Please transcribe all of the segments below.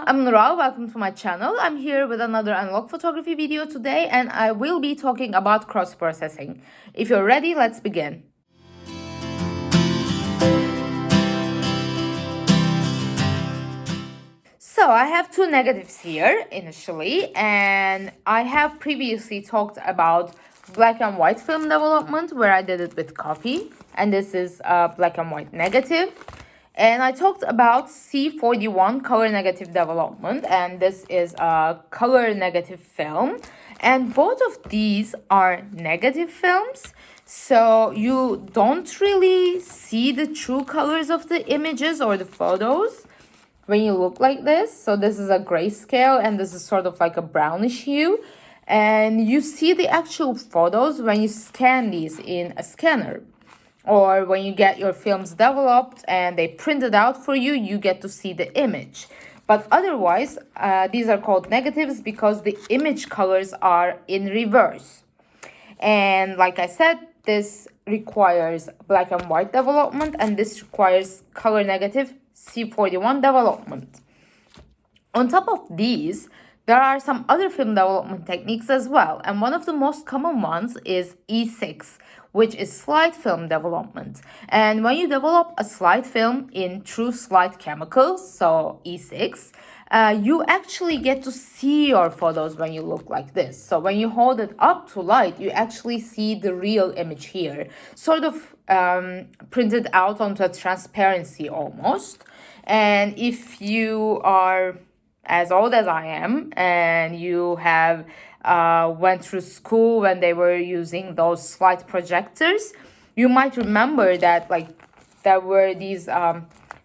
I'm Nural. Welcome to my channel. I'm here with another analog photography video today, and I will be talking about cross-processing. If you're ready, let's begin. So I have two negatives here initially, and I have previously talked about black and white film development where I did it with coffee, and this is a black and white negative. And I talked about C41 color negative development, and this is a color negative film. And both of these are negative films, so you don't really see the true colors of the images or the photos when you look like this. So this is a grayscale, and this is sort of like a brownish hue. And you see the actual photos when you scan these in a scanner. Or when you get your films developed and they print it out for you, you get to see the image. But otherwise, these are called negatives because the image colors are in reverse. And like I said, this requires black and white development, and this requires color negative C41 development. On top of these, there are some other film development techniques as well, and one of the most common ones is E6, which is slide film development. And when you develop a slide film in true slide chemicals, so E6, you actually get to see your photos when you look like this. So when you hold it up to light, you actually see the real image here, sort of printed out onto a transparency almost. And if you are as old as I am, and you have went through school when they were using those slide projectors, you might remember that there were these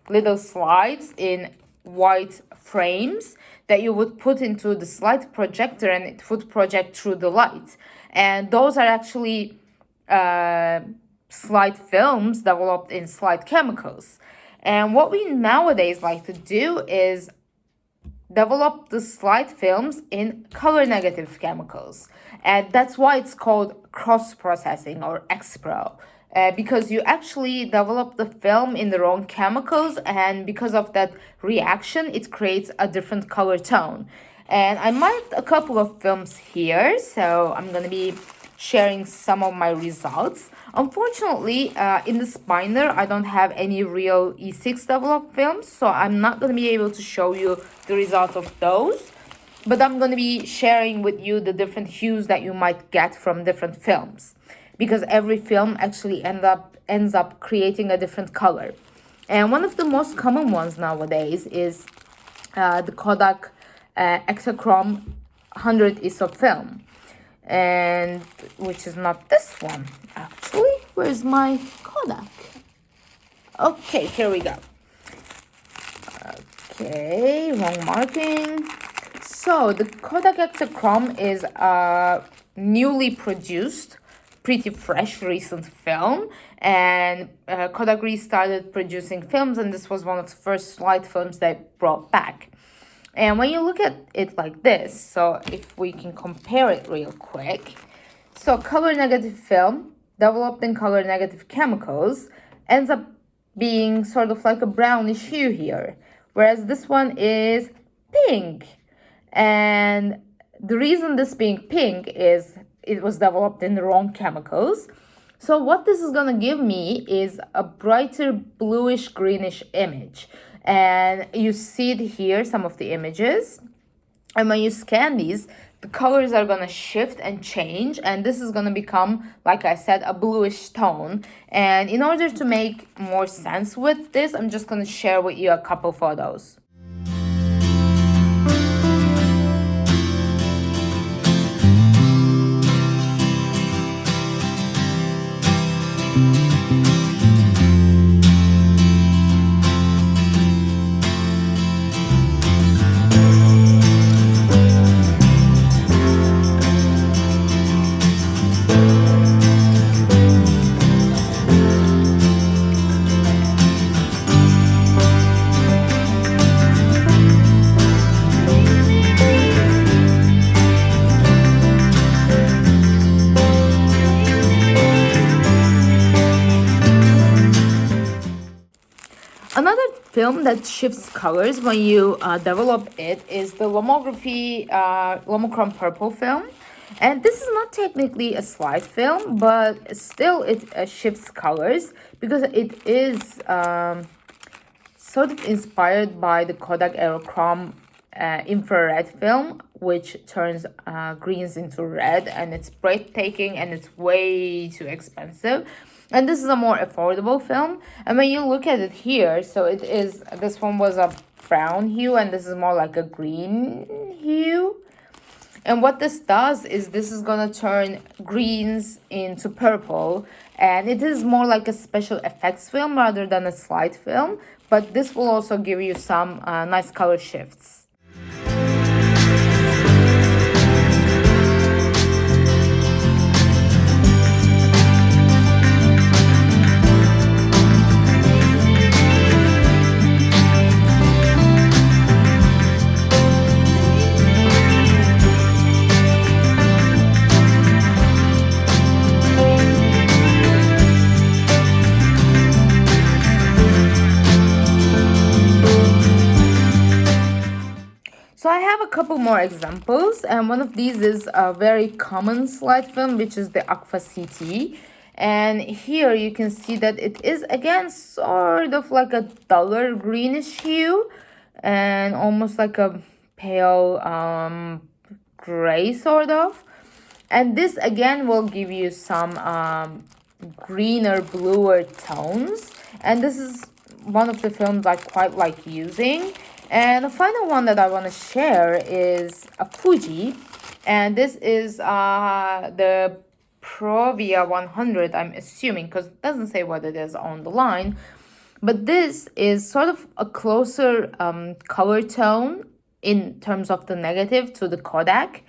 little slides in white frames that you would put into the slide projector, and it would project through the light. And those are actually slide films developed in slide chemicals. And what we nowadays like to do is develop the slide films in color negative chemicals, and that's why it's called cross-processing or XPro, because you actually develop the film in the wrong chemicals, and because of that reaction it creates a different color tone. And I marked a couple of films here, so I'm going to be sharing some of my results. Unfortunately, in this binder, I don't have any real E6 developed films, so I'm not going to be able to show you the results of those. But I'm going to be sharing with you the different hues that you might get from different films, because every film actually ends up creating a different color. And one of the most common ones nowadays is the Kodak Ektachrome 100 ISO film, and which is not this one actually. Where's my Kodak? Okay, here we go. Okay, wrong marking. So the Kodak Ektachrome is a newly produced, pretty fresh, recent film, and Kodak restarted producing films, and this was one of the first slide films they brought back. And when you look at it like this, so if we can compare it real quick, so color negative film developed in color negative chemicals ends up being sort of like a brownish hue here, whereas this one is pink. And the reason this being pink is it was developed in the wrong chemicals. So what this is going to give me is a brighter bluish greenish image. And you see it here, some of the images. And when you scan these, the colors are going to shift and change. And this is going to become, like I said, a bluish tone. And in order to make more sense with this, I'm just going to share with you a couple photos. film that shifts colors when you develop it is the Lomography Purple film. And this is not technically a slide film, but still it shifts colors because it is sort of inspired by the Kodak Aerochrome infrared film, which turns greens into red, and it's breathtaking and it's way too expensive. And this is a more affordable film. And when you look at it here, so it is, this one was a brown hue and this is more like a green hue. And what this does is this is gonna turn greens into purple, and it is more like a special effects film rather than a slide film, but this will also give you some nice color shifts. So I have a couple more examples, and one of these is a very common slide film, which is the Aqua CT. And here you can see that it is again sort of like a duller greenish hue and almost like a pale gray sort of. And this again will give you some greener, bluer tones. And this is one of the films I quite like using. And the final one that I want to share is a Fuji. And this is the Provia 100, I'm assuming, because it doesn't say what it is on the line. But this is sort of a closer color tone in terms of the negative to the Kodak.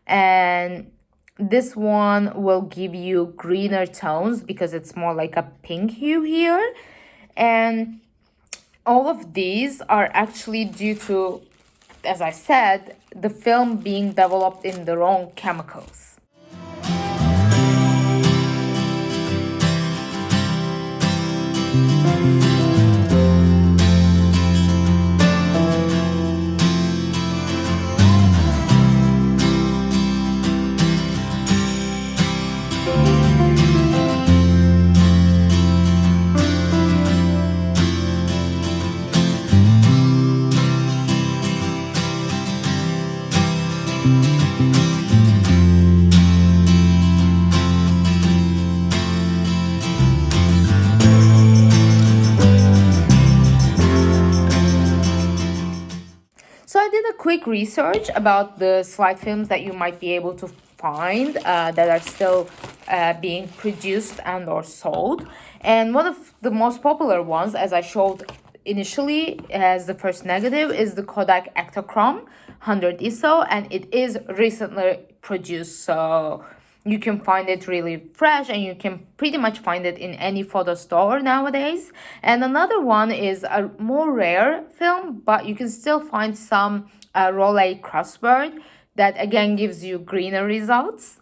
And this one will give you greener tones because it's more like a pink hue here. And all of these are actually due to, as I said, the film being developed in the wrong chemicals. So I did a quick research about the slide films that you might be able to find that are still being produced and or sold. And one of the most popular ones, as I showed initially as the first negative, is the Kodak Ektachrome 100 ISO, and it is recently produced. So you can find it really fresh, and you can pretty much find it in any photo store nowadays. And another one is a more rare film, but you can still find some Rolei crossword that again gives you greener results.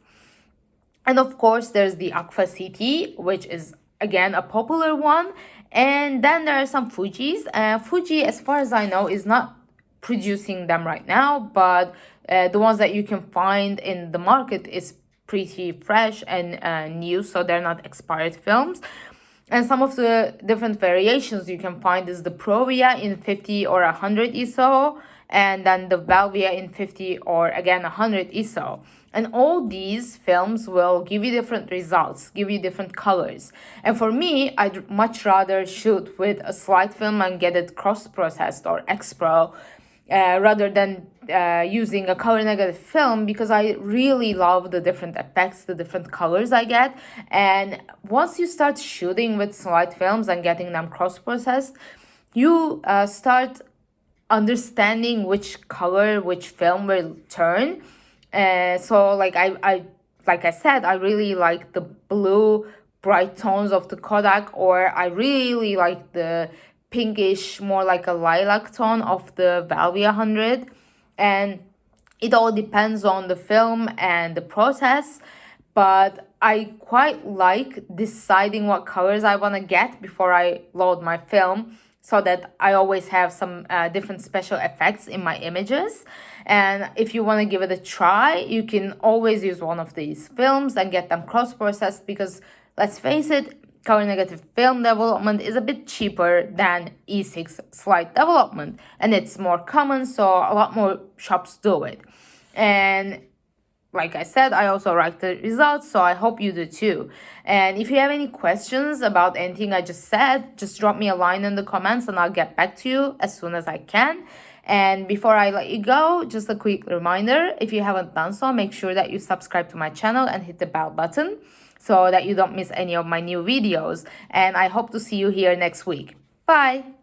And of course, there's the Aqua CT, which is again a popular one. And then there are some Fujis. Fuji, as far as I know, is not producing them right now, but the ones that you can find in the market is pretty fresh and new, so they're not expired films. And some of the different variations you can find is the Provia in 50 or 100 ISO, and then the Valvia in 50 or again 100 ISO. And all these films will give you different results, give you different colors. And for me, I'd much rather shoot with a slide film and get it cross-processed or X-Pro rather than using a color negative film, because I really love the different effects, the different colors I get. And once you start shooting with slide films and getting them cross-processed, you start understanding which color, which film will turn. So like I said, I really like the blue bright tones of the Kodak, or I really like the pinkish, more like a lilac tone of the Valvia 100. And it all depends on the film and the process, but I quite like deciding what colors I want to get before I load my film, so that I always have some different special effects in my images. And if you want to give it a try, you can always use one of these films and get them cross-processed, because let's face it, color negative film development is a bit cheaper than E6 slide development, and it's more common, so a lot more shops do it. And like I said, I also like the results, so I hope you do too. And if you have any questions about anything I just said, just drop me a line in the comments and I'll get back to you as soon as I can. And before I let you go, just a quick reminder, if you haven't done so, make sure that you subscribe to my channel and hit the bell button so that you don't miss any of my new videos. And I hope to see you here next week. Bye!